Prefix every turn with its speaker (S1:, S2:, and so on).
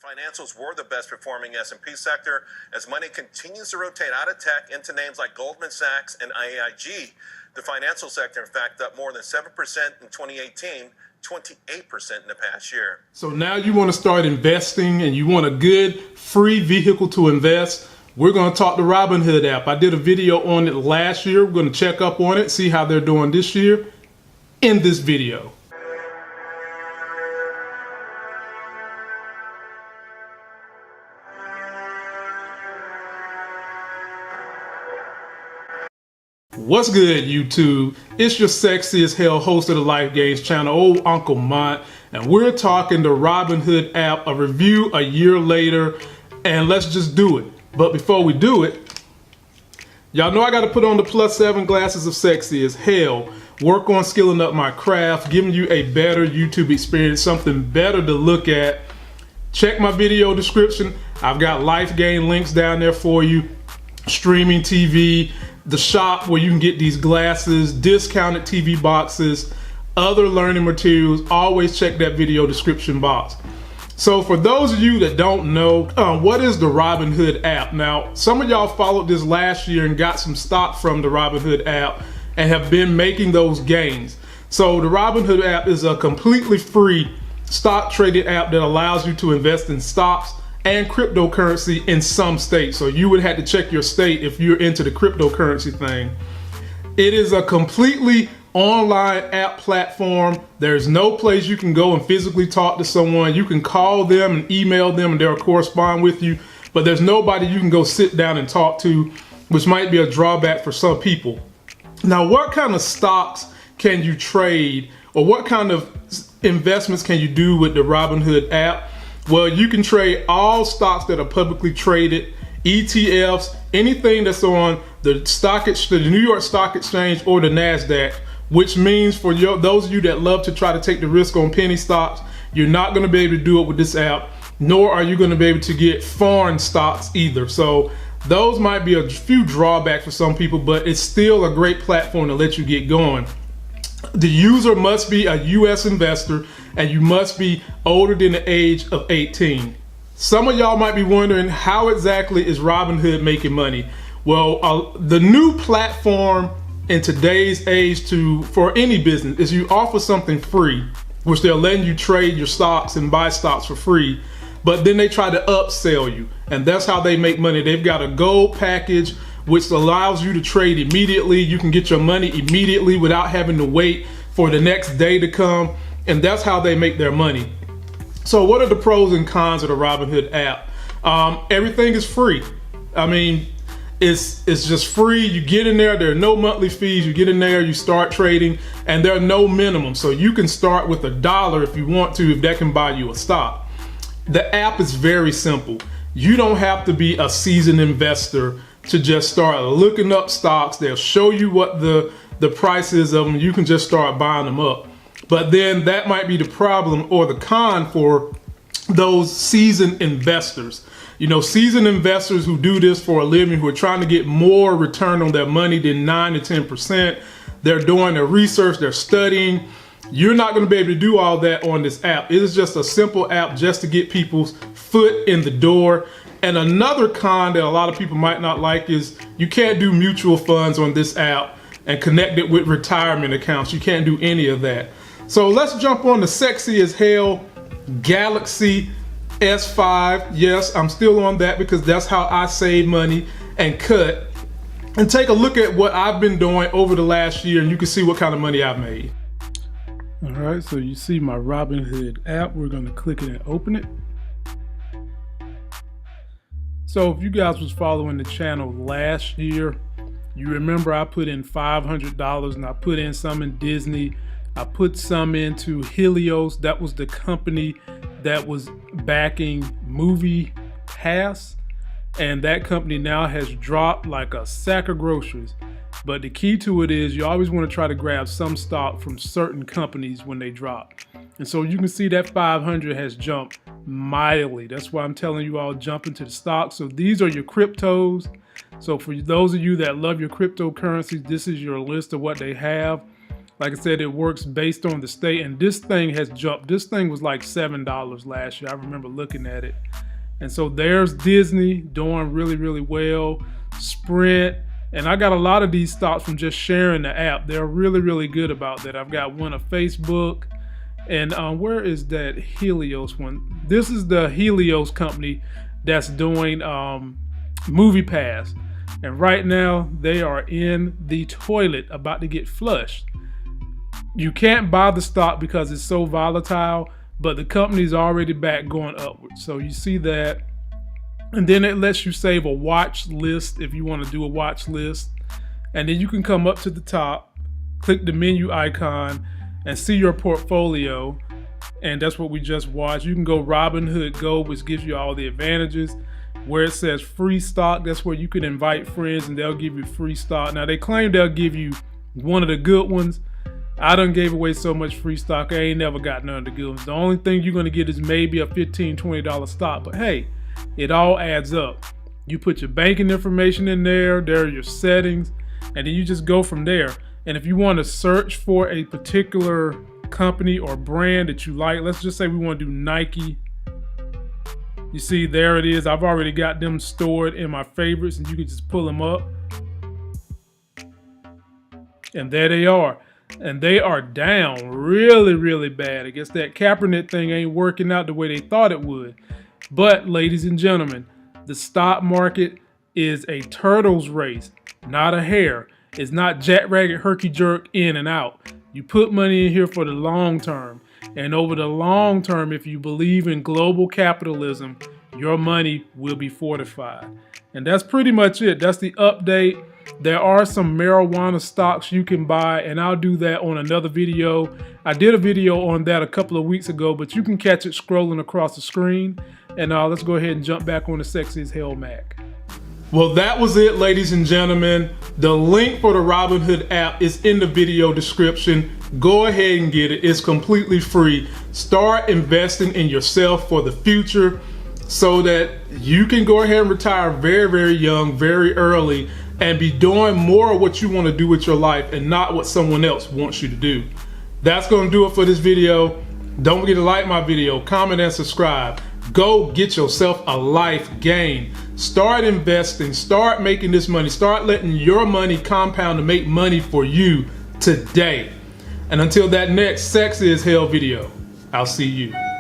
S1: Financials were the best performing S&P sector as money continues to rotate out of tech into names like Goldman Sachs and AIG. The financial sector, in fact, up more than 7% in 2018, 28% in the past year.
S2: So now you want to start investing and you want a good free vehicle to invest. We're going to talk the Robinhood app. I did a video on it last year. We're going to check up on it, see how they're doing this year in this video. What's good, YouTube? It's your sexy as hell host of the Life Gains channel, old Uncle Mont, and we're talking the Robinhood app, a review a year later, and let's just do it. But before we do it, y'all know I got to put on the +7 glasses of sexy as hell, work on skilling up my craft, giving you a better YouTube experience, something better to look at. Check my video description. I've got Life Gain links down there for you, streaming TV, the shop where you can get these glasses, discounted TV boxes, other learning materials. Always check that video description box. So for those of you that don't know, what is the Robinhood app? Now, some of y'all followed this last year and got some stock from the Robinhood app and have been making those gains. So the Robinhood app is a completely free stock trading app that allows you to invest in stocks and cryptocurrency in some states. So you would have to check your state if you're into the cryptocurrency thing. It is a completely online app platform. There's no place you can go and physically talk to someone. You can call them and email them and they'll correspond with you, but there's nobody you can go sit down and talk to, which might be a drawback for some people. Now, what kind of stocks can you trade, or what kind of investments can you do with the Robinhood app? Well, you can trade all stocks that are publicly traded, ETFs, anything that's on the New York Stock Exchange or the NASDAQ, which means for those of you that love to try to take the risk on penny stocks, you're not going to be able to do it with this app, nor are you going to be able to get foreign stocks either. So those might be a few drawbacks for some people, but it's still a great platform to let you get going. The user must be a US investor and you must be older than the age of 18. Some of y'all might be wondering, how exactly is Robinhood making money? Well, the new platform in today's age for any business is you offer something free, which they're letting you trade your stocks and buy stocks for free, but then they try to upsell you, and that's how they make money. They've got a gold package which allows you to trade immediately. You can get your money immediately without having to wait for the next day to come. And that's how they make their money. So what are the pros and cons of the Robinhood app? Everything is free. I mean, it's just free. You get in there, there are no monthly fees. You get in there, you start trading, and there are no minimums. So you can start with $1 if you want to, if that can buy you a stock. The app is very simple. You don't have to be a seasoned investor to just start looking up stocks. They'll show you what the price is of them. You can just start buying them up. But then that might be the problem or the con for those seasoned investors. You know, seasoned investors who do this for a living, who are trying to get more return on their money than 9 to 10%. They're doing their research, they're studying. You're not going to be able to do all that on this app. It is just a simple app just to get people's foot in the door. And another con that a lot of people might not like is you can't do mutual funds on this app and connect it with retirement accounts. You can't do any of that. So let's jump on the sexy as hell Galaxy S5. Yes, I'm still on that because that's how I save money and cut. And take a look at what I've been doing over the last year, and you can see what kind of money I've made. All right, so you see my Robinhood app. We're going to click it and open it. So if you guys was following the channel last year, you remember I put in $500 and I put in some in Disney. I put some into Helios. That was the company that was backing Movie Pass. And that company now has dropped like a sack of groceries. But the key to it is you always want to try to grab some stock from certain companies when they drop. And so you can see that 500 has jumped mightily. That's why I'm telling you all jump into the stock. So these are your cryptos. So for those of you that love your cryptocurrencies, this is your list of what they have. Like I said, it works based on the state, and this thing has jumped. This thing was like $7 last year. I remember looking at it. And so there's Disney doing really, really well. Sprint. And I got a lot of these stocks from just sharing the app. They're really, really good about that. I've got one of Facebook. And where is that Helios one? This is the Helios company that's doing Movie Pass. And right now, they are in the toilet about to get flushed. You can't buy the stock because it's so volatile, but the company's already back going upward. So you see that. And then it lets you save a watch list if you want to do a watch list. And then you can come up to the top, click the menu icon, and see your portfolio. And that's what we just watched. You can go Robinhood Go, which gives you all the advantages. Where it says free stock, that's where you can invite friends and they'll give you free stock. Now they claim they'll give you one of the good ones. I done gave away so much free stock, I ain't never got none of the good ones. The only thing you're gonna get is maybe a $15, $20 stock, but hey, it all adds up. You put your banking information in there, there are your settings, and then you just go from there. And if you want to search for a particular company or brand that you like, let's just say we want to do Nike. You see, there it is. I've already got them stored in my favorites, and you can just pull them up. And there they are. And they are down really, really bad. I guess that Kaepernick thing ain't working out the way they thought it would. But, ladies and gentlemen, the stock market is a turtle's race, not a hare. It's not jack-ragged, herky-jerk, in and out. You put money in here for the long term. And over the long term, if you believe in global capitalism, your money will be fortified. And that's pretty much it. That's the update. There are some marijuana stocks you can buy, and I'll do that on another video. I did a video on that a couple of weeks ago, but you can catch it scrolling across the screen. And let's go ahead and jump back on the Sexy as Hell Mac. Well, that was it, ladies and gentlemen. The link for the Robinhood app is in the video description. Go ahead and get it. It's completely free. Start investing in yourself for the future so that you can go ahead and retire very, very young, very early, and be doing more of what you want to do with your life and not what someone else wants you to do. That's going to do it for this video. Don't forget to like my video, comment, and subscribe. Go get yourself a life game. Start investing. Start making this money. Start letting your money compound to make money for you today. And until that next Sexy as Hell video, I'll see you.